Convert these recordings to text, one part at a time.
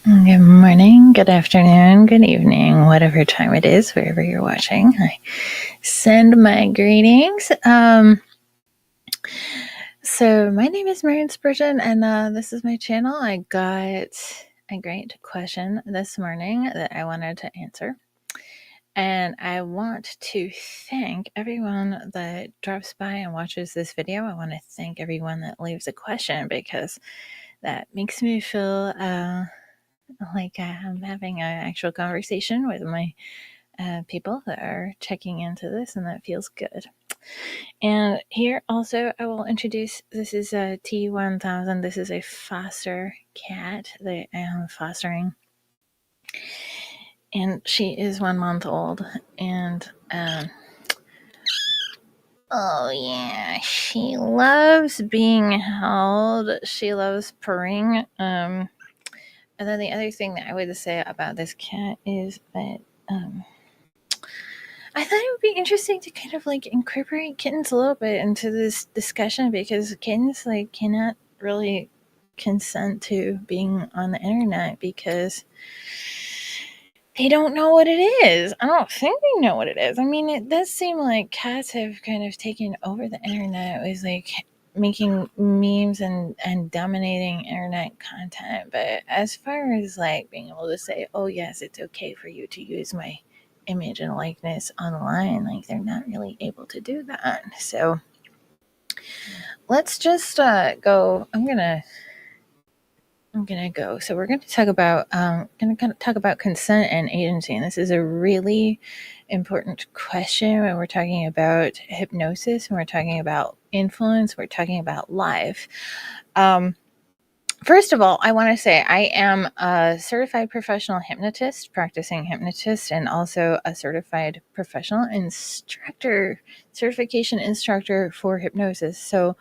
Good morning, good afternoon, good evening, whatever time it is, wherever you're watching. I send my greetings. So my name is Marian Spurgeon, and this is my channel. I got a great question this morning that I wanted to answer. And I want to thank everyone that drops by and watches this video. I want to thank everyone that leaves a question because that makes me feel like I'm having an actual conversation with my people that are checking into this, and that feels good. And here also, I will introduce, this is a T1000. This is a foster cat that I am fostering. And she is 1 month old. And, oh yeah, she loves being held. She loves purring. And then the other thing that I would say about this cat is that I thought it would be interesting to kind of like incorporate kittens a little bit into this discussion, because kittens like cannot really consent to being on the internet because they don't know what it is. I don't think they know what it is. I mean, it does seem like cats have kind of taken over the internet with like making memes and dominating internet content. But as far as like being able to say, oh yes, it's okay for you to use my image and likeness online, like they're not really able to do that. So let's just go. I'm gonna go. So we're going to talk about consent and agency, and this is a really important question when we're talking about hypnosis, when we're talking about influence, we're talking about life. First of all, I want to say I am a certified professional hypnotist, practicing hypnotist, and also a certified professional instructor, certification instructor for hypnosis. So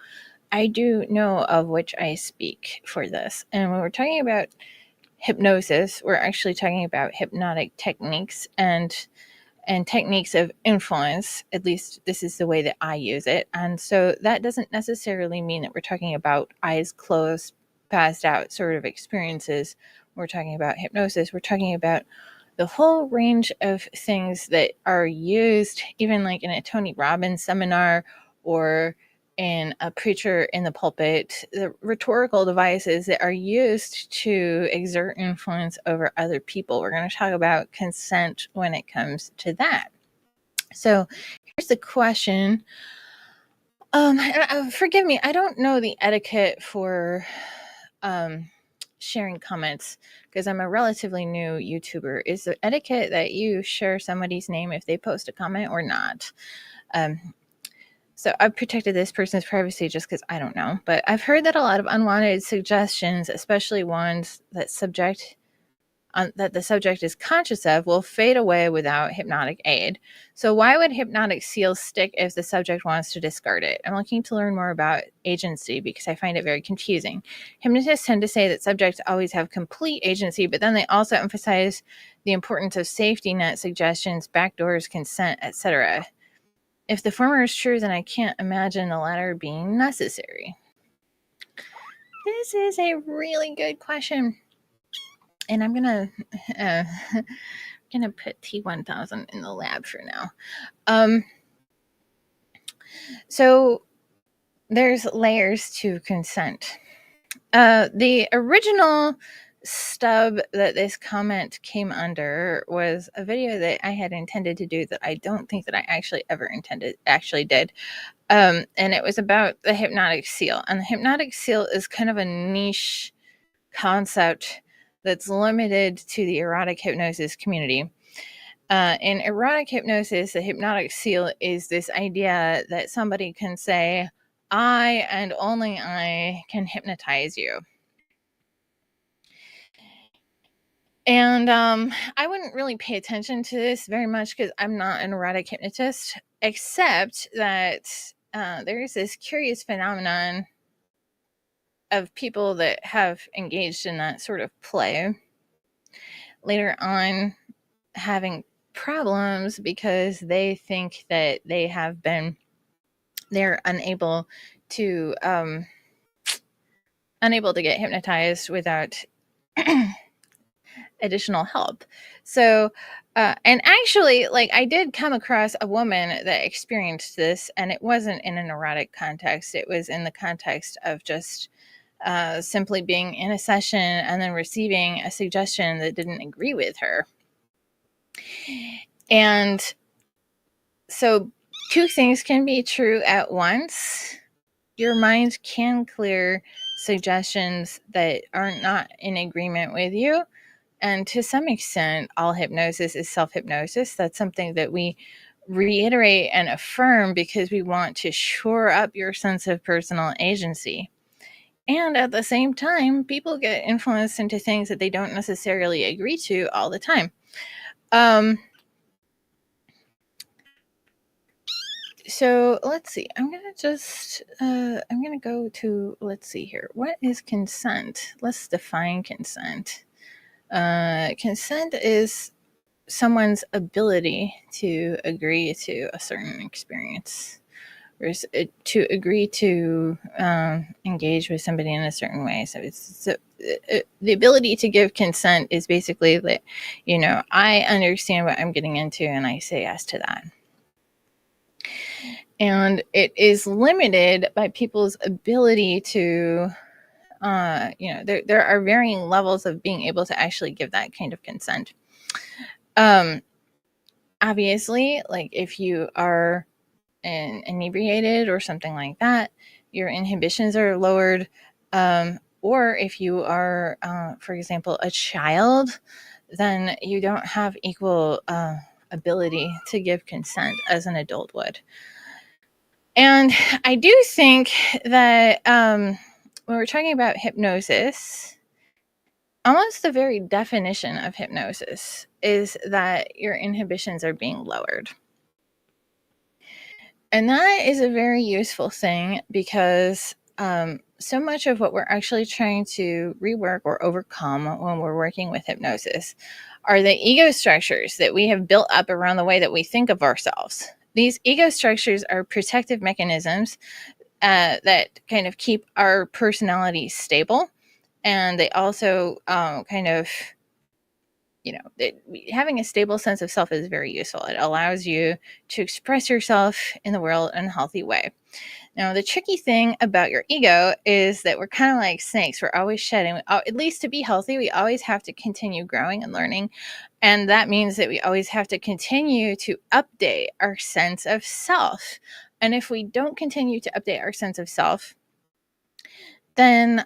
I do know of which I speak for this. And when we're talking about hypnosis, we're actually talking about hypnotic techniques and techniques of influence. At least this is the way that I use it. And so that doesn't necessarily mean that we're talking about eyes closed, passed out sort of experiences. We're talking about hypnosis. We're talking about the whole range of things that are used, even like in a Tony Robbins seminar or in a preacher in the pulpit, the rhetorical devices that are used to exert influence over other people. We're going to talk about consent when it comes to that. So here's the question. Forgive me, I don't know the etiquette for sharing comments because I'm a relatively new YouTuber. Is the etiquette that you share somebody's name if they post a comment or not? So I've protected this person's privacy just because I don't know. But I've heard that a lot of unwanted suggestions, especially ones that the subject is conscious of, will fade away without hypnotic aid. So why would hypnotic seal stick if the subject wants to discard it? I'm looking to learn more about agency because I find it very confusing. Hypnotists tend to say that subjects always have complete agency, but then they also emphasize the importance of safety net suggestions, backdoors, consent, etc. If the former is true, then I can't imagine the latter being necessary. This is a really good question. And I'm gonna put T1000 in the lab for now. So there's layers to consent. The original stub that this comment came under was a video that I had intended to do that I don't think that I actually did. And it was about the hypnotic seal. And the hypnotic seal is kind of a niche concept that's limited to the erotic hypnosis community. In erotic hypnosis, the hypnotic seal is this idea that somebody can say, I and only I can hypnotize you. And I wouldn't really pay attention to this very much because I'm not an erotic hypnotist, except that there is this curious phenomenon of people that have engaged in that sort of play later on having problems because they think that they're unable to get hypnotized without additional help. So, and actually, like, I did come across a woman that experienced this, and it wasn't in an erotic context. It was in the context of just simply being in a session and then receiving a suggestion that didn't agree with her. And so, two things can be true at once. Your mind can clear suggestions that are not in agreement with you. And to some extent, all hypnosis is self hypnosis. That's something that we reiterate and affirm because we want to shore up your sense of personal agency. And at the same time, people get influenced into things that they don't necessarily agree to all the time. So let's see. I'm gonna go to, let's see here. What is consent? Let's define consent. Consent is someone's ability to agree to a certain experience, or to agree to engage with somebody in a certain way. So the ability to give consent is basically that, I understand what I'm getting into and I say yes to that. And it is limited by people's ability to, there are varying levels of being able to actually give that kind of consent. Obviously, like if you are inebriated or something like that, your inhibitions are lowered. Or if you are, for example, a child, then you don't have equal ability to give consent as an adult would. And I do think that when we're talking about hypnosis, almost the very definition of hypnosis is that your inhibitions are being lowered. And that is a very useful thing because so much of what we're actually trying to rework or overcome when we're working with hypnosis are the ego structures that we have built up around the way that we think of ourselves. These ego structures are protective mechanisms that kind of keep our personality stable. And they also kind of, having a stable sense of self is very useful. It allows you to express yourself in the world in a healthy way. Now, the tricky thing about your ego is that we're kind of like snakes. We're always shedding. At least to be healthy, we always have to continue growing and learning. And that means that we always have to continue to update our sense of self. And if we don't continue to update our sense of self, then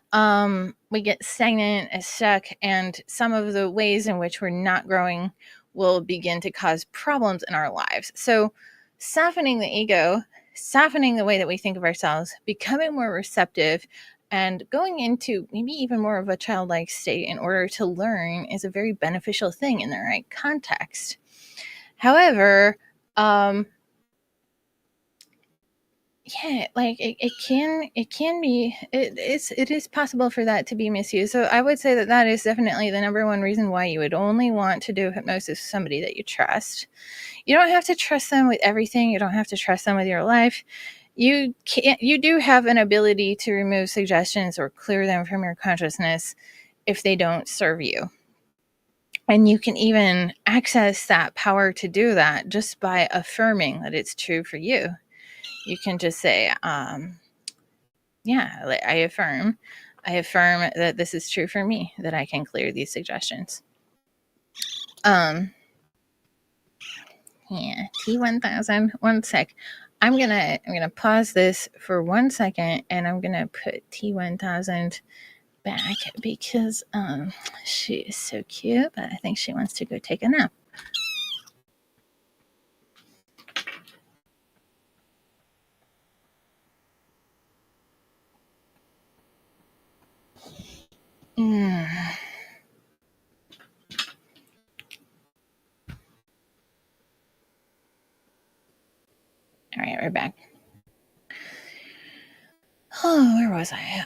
we get stagnant and stuck, and some of the ways in which we're not growing will begin to cause problems in our lives. So softening the ego, softening the way that we think of ourselves, becoming more receptive, and going into maybe even more of a childlike state in order to learn is a very beneficial thing in the right context. However, like it can be, it is possible for that to be misused. So I would say that that is definitely the number one reason why you would only want to do hypnosis with somebody that you trust. You don't have to trust them with everything. You don't have to trust them with your life. You do have an ability to remove suggestions or clear them from your consciousness if they don't serve you. And you can even access that power to do that just by affirming that it's true for you. You can just say, yeah, I affirm that this is true for me, that I can clear these suggestions. Yeah, T1000. One sec. I'm gonna pause this for 1 second, and I'm gonna put T1000 back because she is so cute, but I think she wants to go take a nap. All right, we're back. Oh, where was I?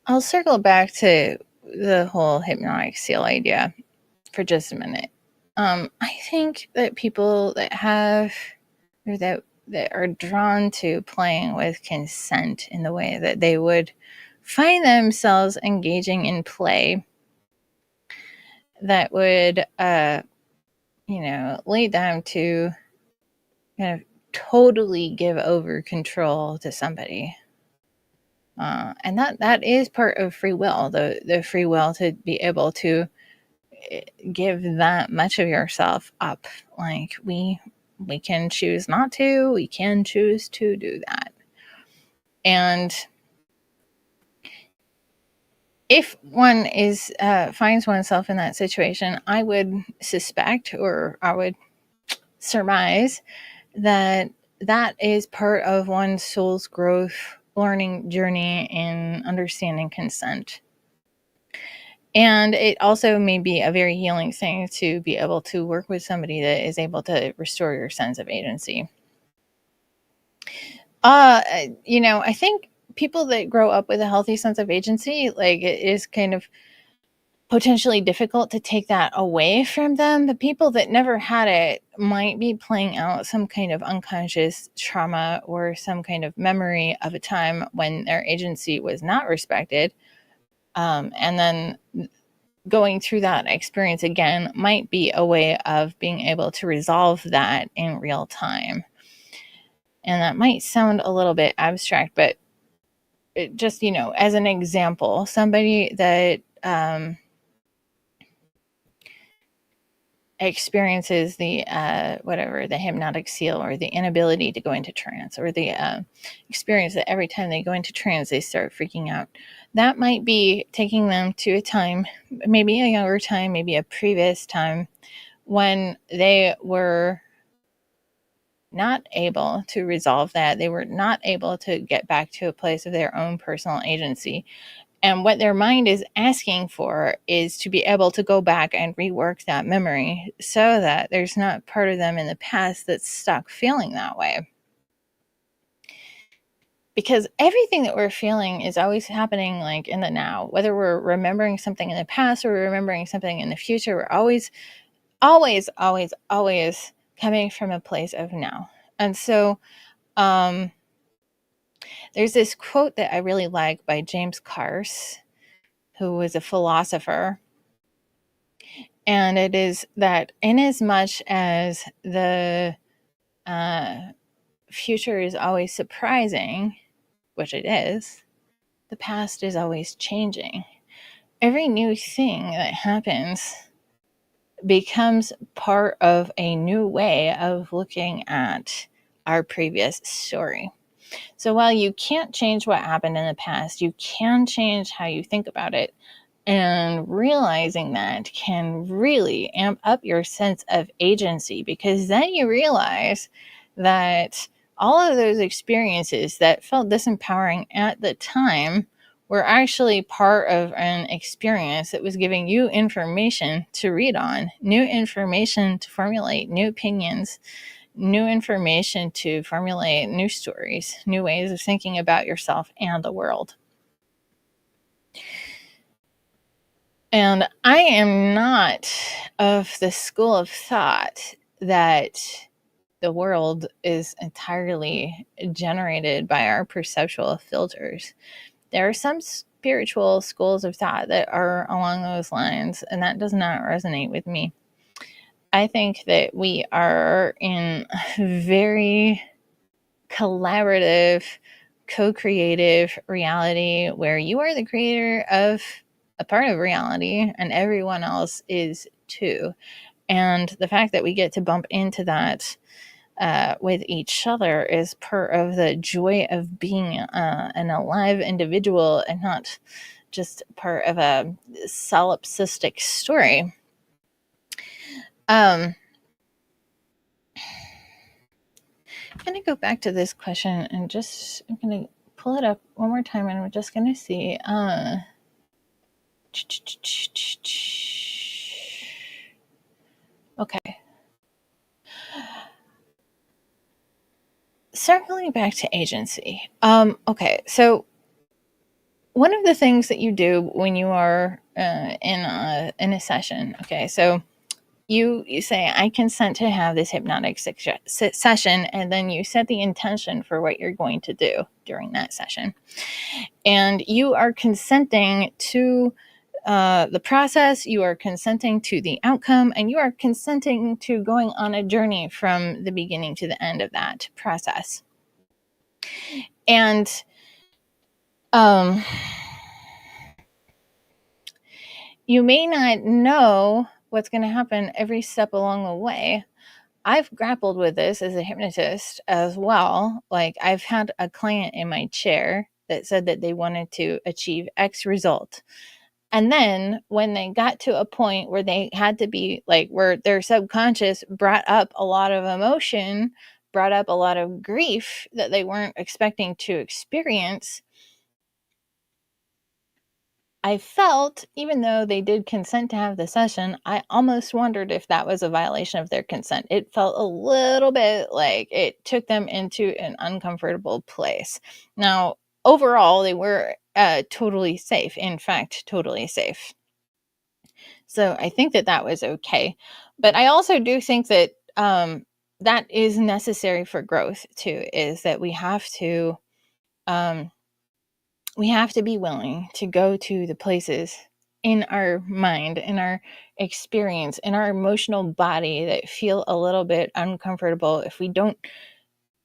I'll circle back to the whole hypnotic seal idea for just a minute. I think that people that have or that are drawn to playing with consent in the way that they would find themselves engaging in play that would lead them to kind of totally give over control to somebody. And that is part of free will, the free will to be able to give that much of yourself up. Like we can choose not to, we can choose to do that. And if one is finds oneself in that situation, I would suspect, or I would surmise, that that is part of one's soul's growth learning journey in understanding consent. And it also may be a very healing thing to be able to work with somebody that is able to restore your sense of agency. I think people that grow up with a healthy sense of agency, like, it is kind of potentially difficult to take that away from them. The people that never had it might be playing out some kind of unconscious trauma or some kind of memory of a time when their agency was not respected. And then going through that experience again might be a way of being able to resolve that in real time. And that might sound a little bit abstract, but just, as an example, somebody that experiences the hypnotic seal, or the inability to go into trance, or the experience that every time they go into trance they start freaking out, that might be taking them to a time, maybe a younger time, maybe a previous time, when they were not able to resolve that. They were not able to get back to a place of their own personal agency. And what their mind is asking for is to be able to go back and rework that memory so that there's not part of them in the past that's stuck feeling that way. Because everything that we're feeling is always happening, like, in the now. Whether we're remembering something in the past or remembering something in the future, we're always, always, always, always coming from a place of now. And so there's this quote that I really like by James Carse, who was a philosopher. And it is that inasmuch as the future is always surprising, which it is, the past is always changing. Every new thing that happens becomes part of a new way of looking at our previous story. So while you can't change what happened in the past, you can change how you think about it. And realizing that can really amp up your sense of agency, because then you realize that all of those experiences that felt disempowering at the time were actually part of an experience that was giving you information to read on, new information to formulate new opinions, new information to formulate new stories, new ways of thinking about yourself and the world. And I am not of the school of thought that the world is entirely generated by our perceptual filters. There are some spiritual schools of thought that are along those lines, and that does not resonate with me. I think that we are in a very collaborative, co-creative reality where you are the creator of a part of reality and everyone else is too. And the fact that we get to bump into that with each other is part of the joy of being an alive individual and not just part of a solipsistic story. I'm going to go back to this question and I'm going to pull it up one more time, and we're just going to see. Okay. Circling back to agency. Okay, so one of the things that you do when you are in a session. Okay, so you say, I consent to have this hypnotic session, and then you set the intention for what you're going to do during that session. And you are consenting to the process, you are consenting to the outcome, and you are consenting to going on a journey from the beginning to the end of that process. And you may not know what's going to happen every step along the way. I've grappled with this as a hypnotist as well. Like, I've had a client in my chair that said that they wanted to achieve X result. And then when they got to a point where they had to be like, where their subconscious brought up a lot of emotion, brought up a lot of grief that they weren't expecting to experience, I felt, even though they did consent to have the session, I almost wondered if that was a violation of their consent. It felt a little bit like it took them into an uncomfortable place. Now, overall, they were totally safe. In fact, totally safe. So I think that that was okay. But I also do think that that is necessary for growth too, is that um, we have to be willing to go to the places in our mind, in our experience, in our emotional body that feel a little bit uncomfortable. If we don't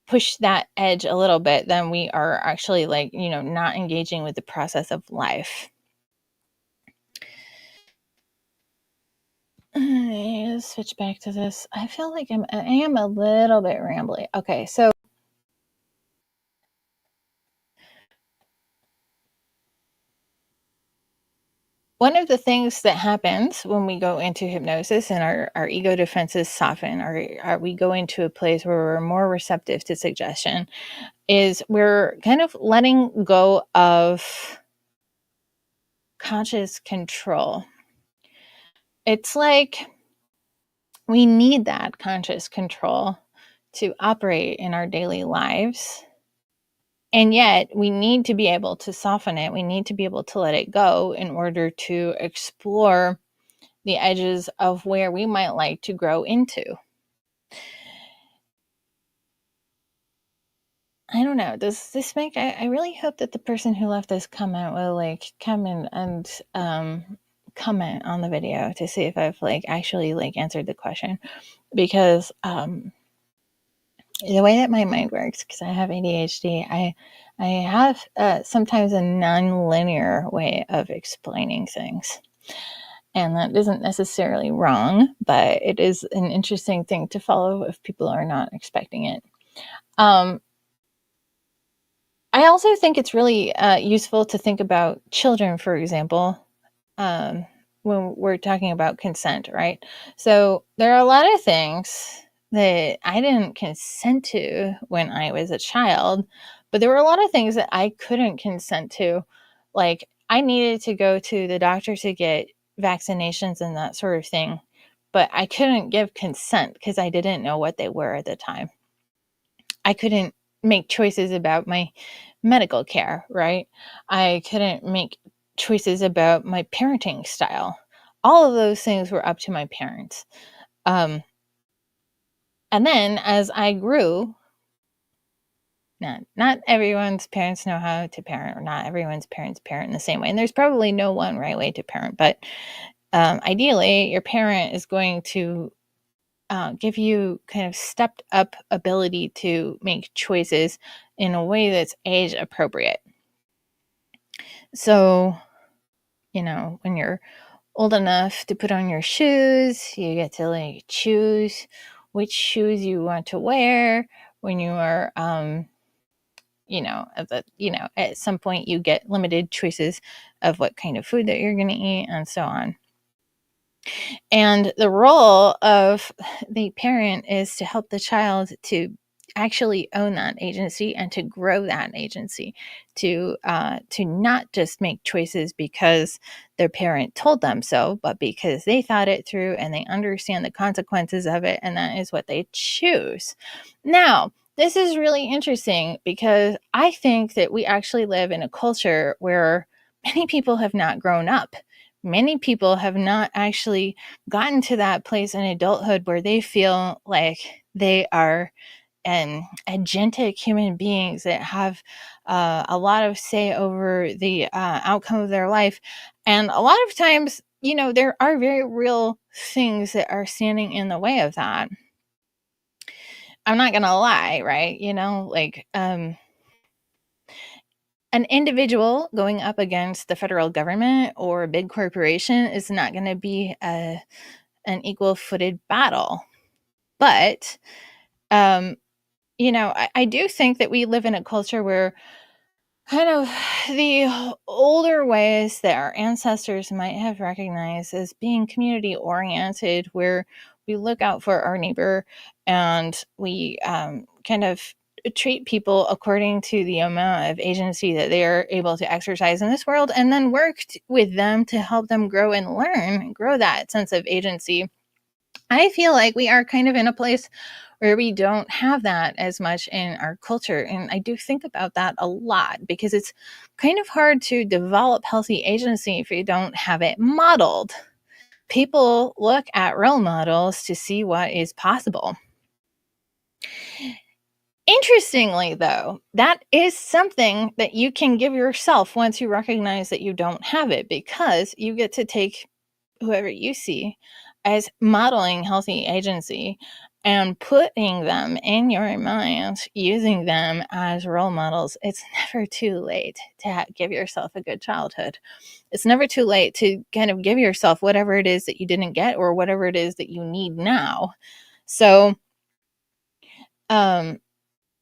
push that edge a little bit, then we are actually, like, not engaging with the process of life. Let's switch back to this. I feel like I am a little bit rambly. Okay, so one of the things that happens when we go into hypnosis and our ego defenses soften, or we go into a place where we're more receptive to suggestion, is we're kind of letting go of conscious control. It's like we need that conscious control to operate in our daily lives. And yet we need to be able to soften it. We need to be able to let it go in order to explore the edges of where we might like to grow into. I don't know. Does this make? I really hope that the person who left this comment will like come in and comment on the video to see if I've like actually like answered the question, because the way that my mind works, because I have ADHD, I have sometimes a non-linear way of explaining things. And that isn't necessarily wrong, but it is an interesting thing to follow if people are not expecting it. I also think it's really useful to think about children, for example, when we're talking about consent, right? So there are a lot of things that I didn't consent to when I was a child, but there were a lot of things that I couldn't consent to. Like, I needed to go to the doctor to get vaccinations and that sort of thing, but I couldn't give consent because I didn't know what they were at the time. I couldn't make choices about my medical care, right? I couldn't make choices about my parenting style. All of those things were up to my parents. And then as I grew, not everyone's parents know how to parent, or not everyone's parents parent in the same way. And there's probably no one right way to parent, but ideally, your parent is going to give you kind of stepped up ability to make choices in a way that's age appropriate. So, when you're old enough to put on your shoes, you get to like choose which shoes you want to wear. When you are, at some point you get limited choices of what kind of food that you're going to eat and so on. And the role of the parent is to help the child to actually own that agency and to grow that agency, to not just make choices because their parent told them so, but because they thought it through and they understand the consequences of it, and that is what they choose. Now, this is really interesting because I think that we actually live in a culture where many people have not grown up. many people have not actually gotten to that place in adulthood where they feel like they are agentic human beings that have a lot of say over the outcome of their life. And a lot of times, there are very real things that are standing in the way of that. I'm not gonna lie, right? An individual going up against the federal government or a big corporation is not going to be an equal footed battle. But, I do think that we live in a culture where kind of the older ways that our ancestors might have recognized as being community oriented, where we look out for our neighbor and we kind of treat people according to the amount of agency that they are able to exercise in this world, and then work with them to help them grow and learn and grow that sense of agency. I feel like we are kind of in a place where we don't have that as much in our culture. And I do think about that a lot because it's kind of hard to develop healthy agency if you don't have it modeled. People look at role models to see what is possible. Interestingly, though, that is something that you can give yourself once you recognize that you don't have it, because you get to take whoever you see as modeling healthy agency and putting them in your mind, using them as role models. It's never too late to give yourself a good childhood. It's never too late to kind of give yourself whatever it is that you didn't get or whatever it is that you need now. So,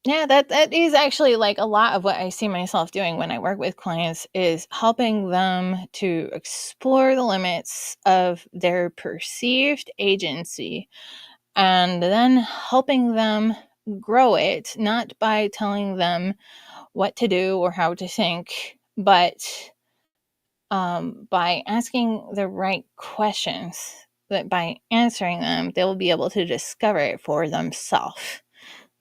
yeah, that is actually like a lot of what I see myself doing when I work with clients, is helping them to explore the limits of their perceived agency and then helping them grow it, not by telling them what to do or how to think, but by asking the right questions. That by answering them, they'll be able to discover it for themselves.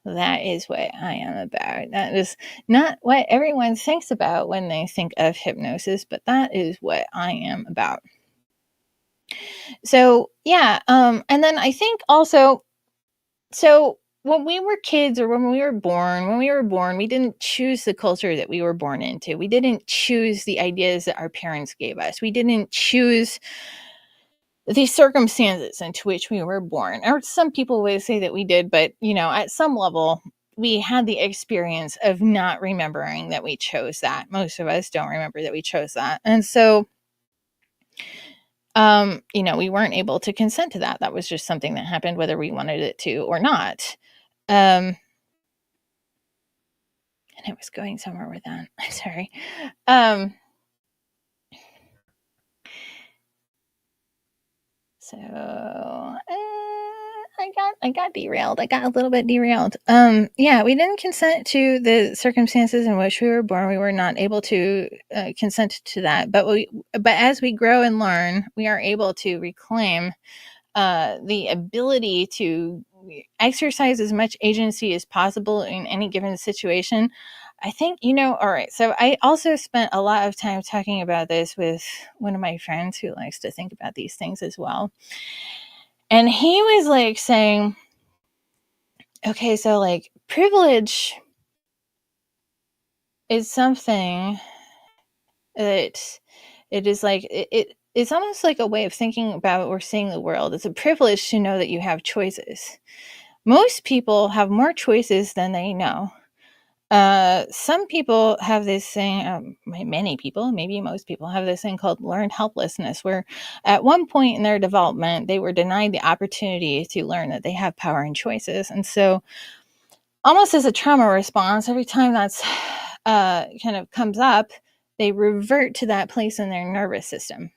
That is what I am about. That is not what everyone thinks about when they think of hypnosis, but that is what I am about. So, yeah, and then I think also, so when we were kids or when we were born, we didn't choose the culture that we were born into. We didn't choose the ideas that our parents gave us. We didn't choose the circumstances into which we were born. Or some people would say that we did, but at some level, we had the experience of not remembering that we chose that. Most of us don't remember that we chose that. And so, we weren't able to consent to that. That was just something that happened, whether we wanted it to or not. And I was going somewhere with that. I'm sorry. So I got derailed. I got a little bit derailed. Yeah, we didn't consent to the circumstances in which we were born. We were not able to consent to that. But as we grow and learn, we are able to reclaim the ability to exercise as much agency as possible in any given situation. I think, all right. So I also spent a lot of time talking about this with one of my friends who likes to think about these things as well. And he was like saying, okay, so like privilege is something that it is like, it's almost like a way of thinking about or seeing the world. It's a privilege to know that you have choices. Most people have more choices than they know. Some people have this thing, many people, maybe most people have this thing called learned helplessness, where at one point in their development, they were denied the opportunity to learn that they have power and choices. And so, almost as a trauma response, every time that's kind of comes up, they revert to that place in their nervous system.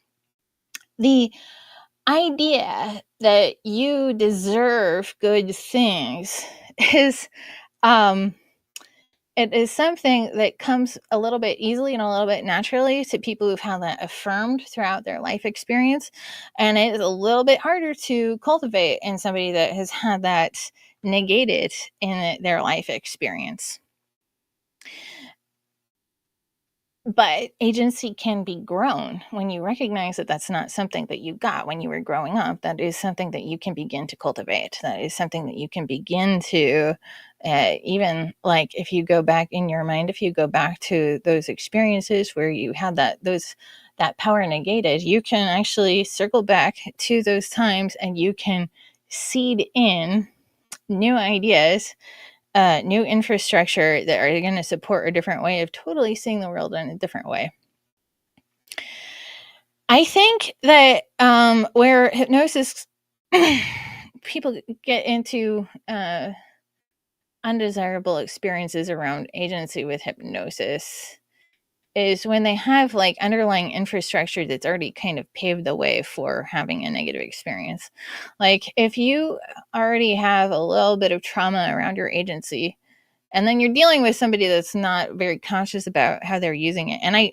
The idea that you deserve good things is it is something that comes a little bit easily and a little bit naturally to people who've had that affirmed throughout their life experience. And it is a little bit harder to cultivate in somebody that has had that negated in their life experience. But agency can be grown when you recognize that that's not something that you got when you were growing up. That is something that you can begin to cultivate. That is something that you can begin to, even like if you go back in your mind, if you go back to those experiences where you had that power negated, you can actually circle back to those times and you can seed in new ideas, new infrastructure that are going to support a different way of totally seeing the world in a different way. I think that where hypnosis, people get into undesirable experiences around agency with hypnosis is when they have like underlying infrastructure that's already kind of paved the way for having a negative experience. Like if you already have a little bit of trauma around your agency, and then you're dealing with somebody that's not very conscious about how they're using it. And I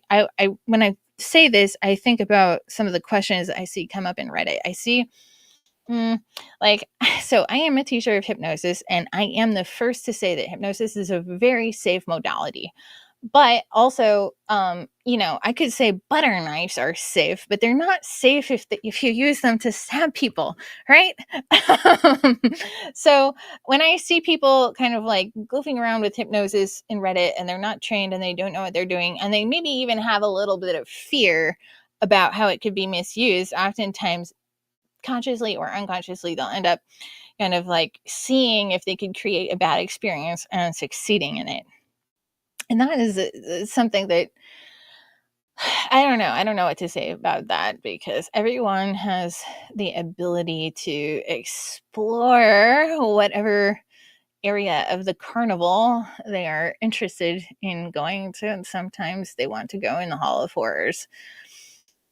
when I say this, I think about some of the questions I see come up in Reddit. I see like, so I am a teacher of hypnosis, and I am the first to say that hypnosis is a very safe modality. But also, I could say butter knives are safe, but they're not safe if you use them to stab people, right? So when I see people kind of like goofing around with hypnosis in Reddit and they're not trained and they don't know what they're doing, and they maybe even have a little bit of fear about how it could be misused, oftentimes consciously or unconsciously, they'll end up kind of like seeing if they could create a bad experience and succeeding in it. And that is something that I don't know. I don't know what to say about that because everyone has the ability to explore whatever area of the carnival they are interested in going to. And sometimes they want to go in the Hall of Horrors.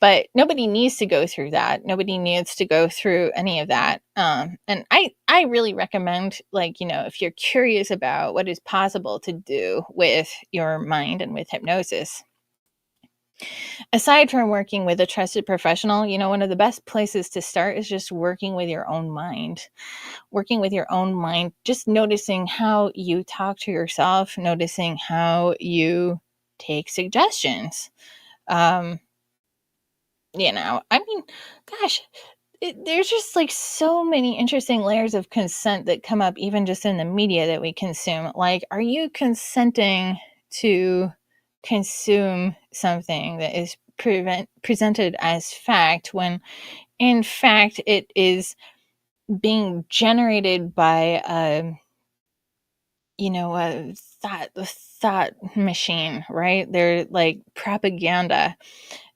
But nobody needs to go through that. Nobody needs to go through any of that. And I really recommend, like, if you're curious about what is possible to do with your mind and with hypnosis, aside from working with a trusted professional, one of the best places to start is just working with your own mind. Working with your own mind, just noticing how you talk to yourself, noticing how you take suggestions. Um, I mean, gosh, there's just like so many interesting layers of consent that come up even just in the media that we consume. Like, are you consenting to consume something that is presented as fact when in fact it is being generated by a thought machine, right? They're like propaganda.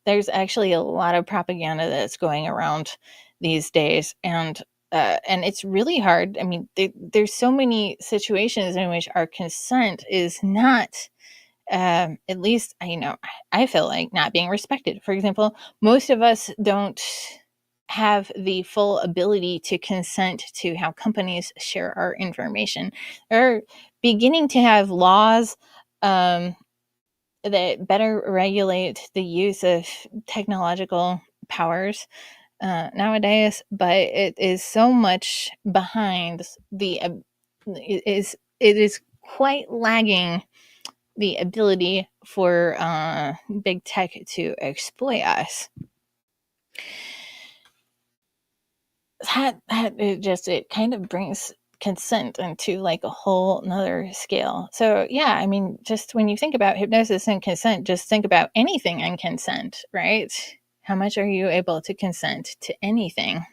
There's actually a lot of propaganda that's going around these days, and it's really hard. I mean, there's so many situations in which our consent is not, at least I feel like, not being respected. For example, most of us don't have the full ability to consent to how companies share our information. They're beginning to have laws that better regulate the use of technological powers nowadays, but it is so much behind it is quite lagging the ability for big tech to exploit us. It kind of brings consent into like a whole nother scale. So yeah, I mean, just when you think about hypnosis and consent, just think about anything and consent, right? How much are you able to consent to anything?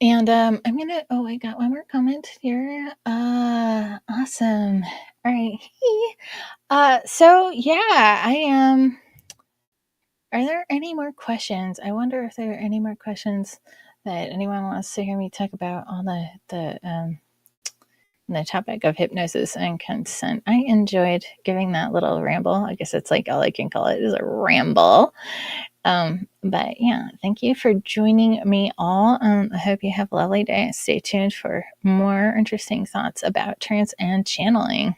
And I got one more comment here. Awesome. All right. So yeah, I am. Are there any more questions? I wonder if there are any more questions that anyone wants to hear me talk about on the topic of hypnosis and consent. I enjoyed giving that little ramble. I guess it's like all I can call it is a ramble. But yeah, thank you for joining me all. I hope you have a lovely day. Stay tuned for more interesting thoughts about trance and channeling.